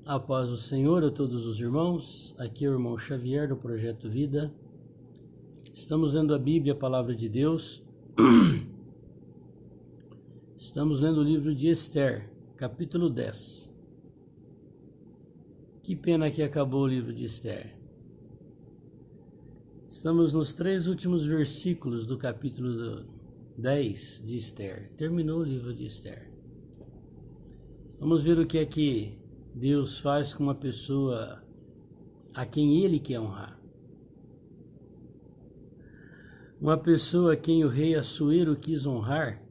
A paz do Senhor a todos os irmãos, aqui é o irmão Xavier do Projeto Vida. Estamos lendo a Bíblia, a Palavra de Deus. Estamos lendo o livro de Esther, capítulo 10. Que pena que acabou o livro de Esther. Estamos nos 3 últimos versículos do capítulo 10 de Esther. Terminou o livro de Esther. Vamos ver o que é que Deus faz com uma pessoa a quem Ele quer honrar. Uma pessoa a quem o rei Assuero quis honrar,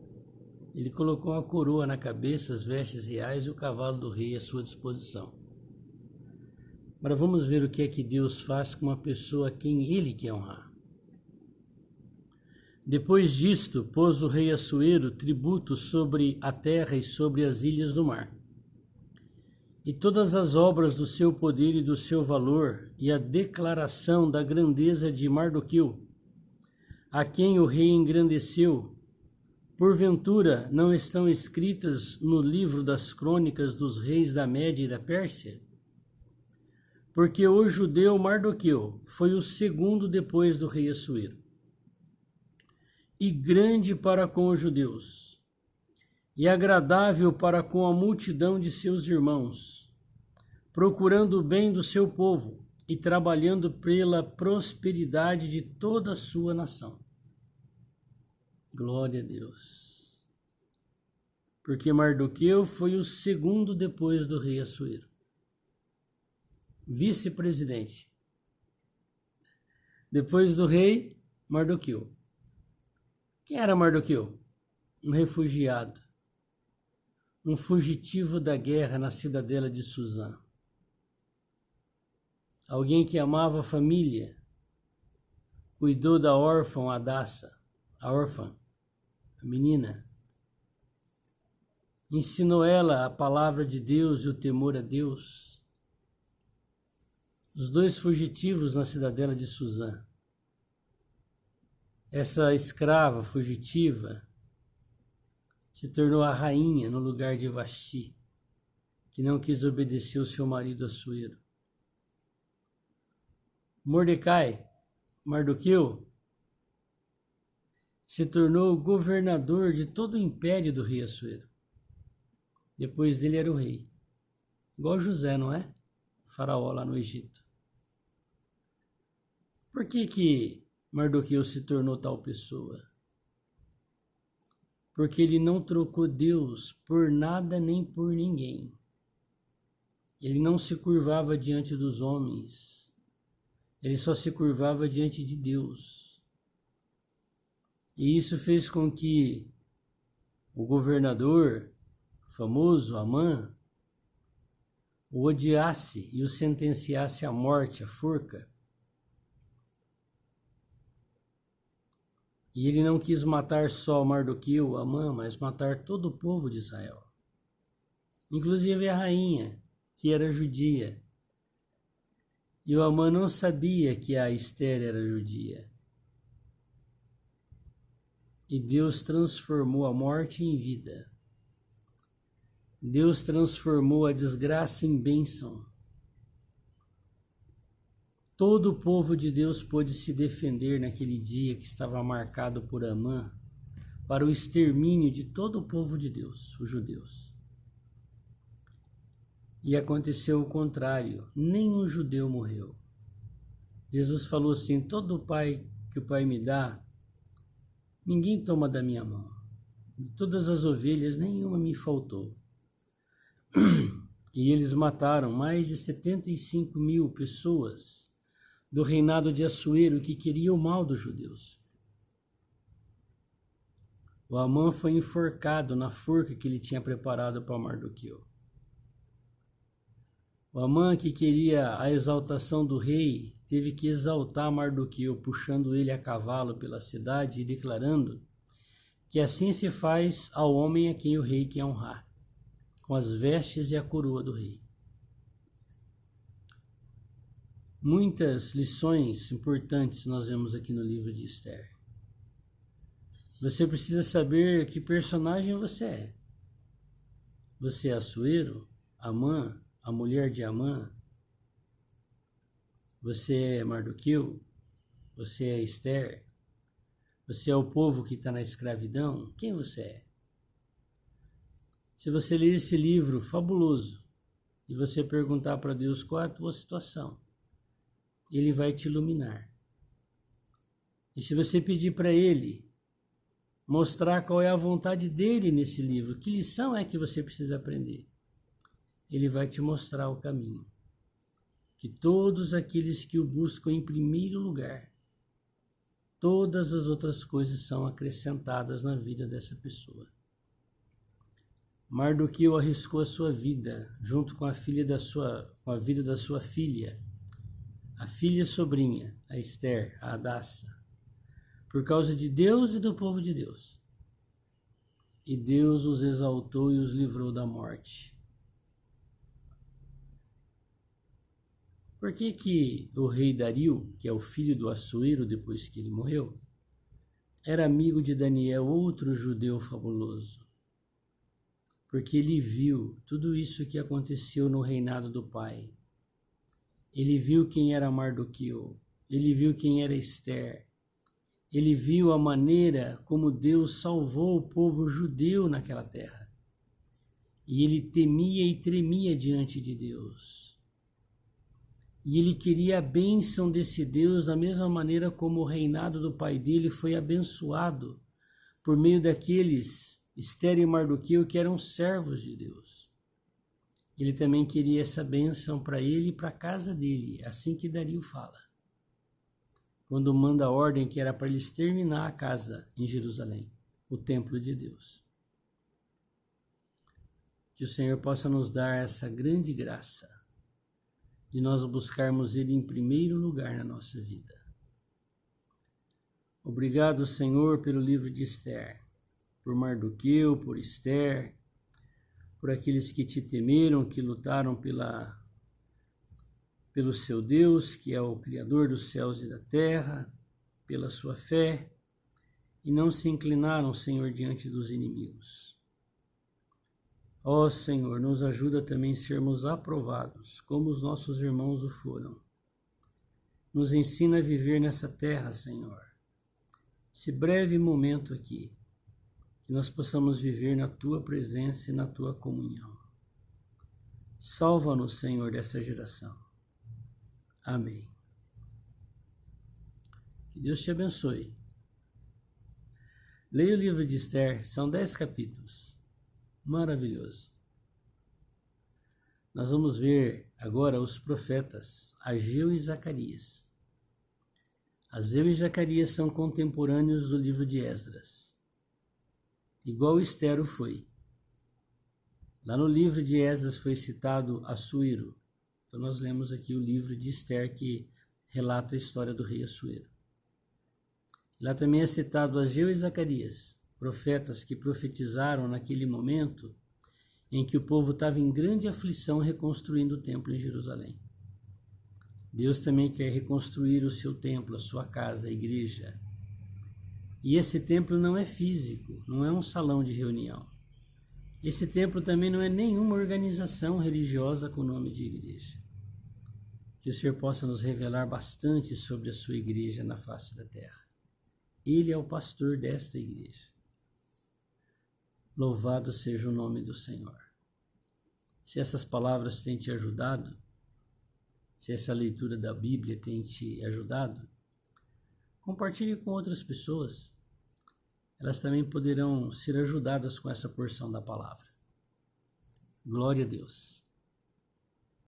ele colocou uma coroa na cabeça, as vestes reais e o cavalo do rei à sua disposição. Agora vamos ver o que é que Deus faz com uma pessoa a quem Ele quer honrar. Depois disto, pôs o rei Assuero tributo sobre a terra e sobre as ilhas do mar. E todas as obras do seu poder e do seu valor, e a declaração da grandeza de Mardoqueu, a quem o rei engrandeceu, porventura não estão escritas no livro das crônicas dos reis da Média e da Pérsia? Porque o judeu Mardoqueu foi o segundo depois do rei Assuero, e grande para com os judeus, e agradável para com a multidão de seus irmãos, procurando o bem do seu povo e trabalhando pela prosperidade de toda a sua nação. Glória a Deus. Porque Mardoqueu foi o segundo depois do rei Assuero. Vice-presidente. Depois do rei, Mardoqueu. Quem era Mardoqueu? Um refugiado. Um fugitivo da guerra na cidadela de Suzã. Alguém que amava a família, cuidou da órfã Hadassa, a órfã, a menina. Ensinou ela a palavra de Deus e o temor a Deus. Os 2 fugitivos na cidadela de Suzã. Essa escrava fugitiva se tornou a rainha no lugar de Vasti, que não quis obedecer ao seu marido Assuero. Mordecai, Mardoqueu, se tornou governador de todo o império do rei Assuero. Depois dele era o rei. Igual José, não é? O faraó lá no Egito. Por que Mardoqueu se tornou tal pessoa? Porque ele não trocou Deus por nada nem por ninguém. Ele não se curvava diante dos homens. Ele só se curvava diante de Deus. E isso fez com que o governador, famoso Amã, o odiasse e o sentenciasse à morte, à forca. E ele não quis matar só Mardoqueu, Amã, mas matar todo o povo de Israel. Inclusive a rainha, que era judia. E o Amã não sabia que a Esther era judia. E Deus transformou a morte em vida. Deus transformou a desgraça em bênção. Todo o povo de Deus pôde se defender naquele dia que estava marcado por Amã para o extermínio de todo o povo de Deus, os judeus. E aconteceu o contrário, nenhum judeu morreu. Jesus falou assim: todo o pai que o Pai me dá, ninguém toma da minha mão. De todas as ovelhas, nenhuma me faltou. E eles mataram mais de 75.000 pessoas do reinado de Assuero que queria o mal dos judeus. O Amã foi enforcado na forca que ele tinha preparado para Mardoqueu. O Amã, que queria a exaltação do rei, teve que exaltar Mardoqueu, puxando ele a cavalo pela cidade e declarando que assim se faz ao homem a quem o rei quer honrar, com as vestes e a coroa do rei. Muitas lições importantes nós vemos aqui no livro de Esther. Você precisa saber que personagem você é. Você é Assuero, Amã, a mulher de Amã? Você é Mardoqueu? Você é Esther? Você é o povo que está na escravidão? Quem você é? Se você ler esse livro fabuloso e você perguntar para Deus qual é a tua situação, Ele vai te iluminar. E se você pedir para Ele mostrar qual é a vontade dEle nesse livro, que lição é que você precisa aprender, Ele vai te mostrar o caminho. Que todos aqueles que o buscam em primeiro lugar, todas as outras coisas são acrescentadas na vida dessa pessoa. Mardoqueu arriscou a sua vida junto com a vida da sua filha, a filha sobrinha, a Esther, a Hadassa, por causa de Deus e do povo de Deus. E Deus os exaltou e os livrou da morte. Por que o rei Dario, que é o filho do Assuero depois que ele morreu, era amigo de Daniel, outro judeu fabuloso? Porque ele viu tudo isso que aconteceu no reinado do pai. Ele viu quem era Mardoqueu, ele viu quem era Esther, ele viu a maneira como Deus salvou o povo judeu naquela terra. E ele temia e tremia diante de Deus. E ele queria a bênção desse Deus da mesma maneira como o reinado do pai dele foi abençoado por meio daqueles Esther e Mardoqueu que eram servos de Deus. Ele também queria essa bênção para ele e para a casa dele, assim que Dario fala, quando manda a ordem que era para eles terminar a casa em Jerusalém, o templo de Deus. Que o Senhor possa nos dar essa grande graça de nós buscarmos Ele em primeiro lugar na nossa vida. Obrigado, Senhor, pelo livro de Esther, por Mardoqueu, por Esther, por aqueles que te temeram, que lutaram pelo seu Deus, que é o Criador dos céus e da terra, pela sua fé, e não se inclinaram, Senhor, diante dos inimigos. Ó Senhor, nos ajuda também a sermos aprovados, como os nossos irmãos o foram. Nos ensina a viver nessa terra, Senhor, esse breve momento aqui, que nós possamos viver na Tua presença e na Tua comunhão. Salva-nos, Senhor, dessa geração. Amém. Que Deus te abençoe. Leia o livro de Esther, são 10 capítulos. Maravilhoso. Nós vamos ver agora os profetas Ageu e Zacarias. Ageu e Zacarias são contemporâneos do livro de Esdras, igual Esther foi. Lá no livro de Esdras foi citado Assuero. Então nós lemos aqui o livro de Esther que relata a história do rei Assuero. Lá também é citado Ageu e Zacarias, profetas que profetizaram naquele momento em que o povo estava em grande aflição reconstruindo o templo em Jerusalém. Deus também quer reconstruir o seu templo, a sua casa, a igreja. E esse templo não é físico, não é um salão de reunião. Esse templo também não é nenhuma organização religiosa com o nome de igreja. Que o Senhor possa nos revelar bastante sobre a sua igreja na face da terra. Ele é o pastor desta igreja. Louvado seja o nome do Senhor. Se essas palavras têm te ajudado, se essa leitura da Bíblia tem te ajudado, compartilhe com outras pessoas. Elas também poderão ser ajudadas com essa porção da palavra. Glória a Deus.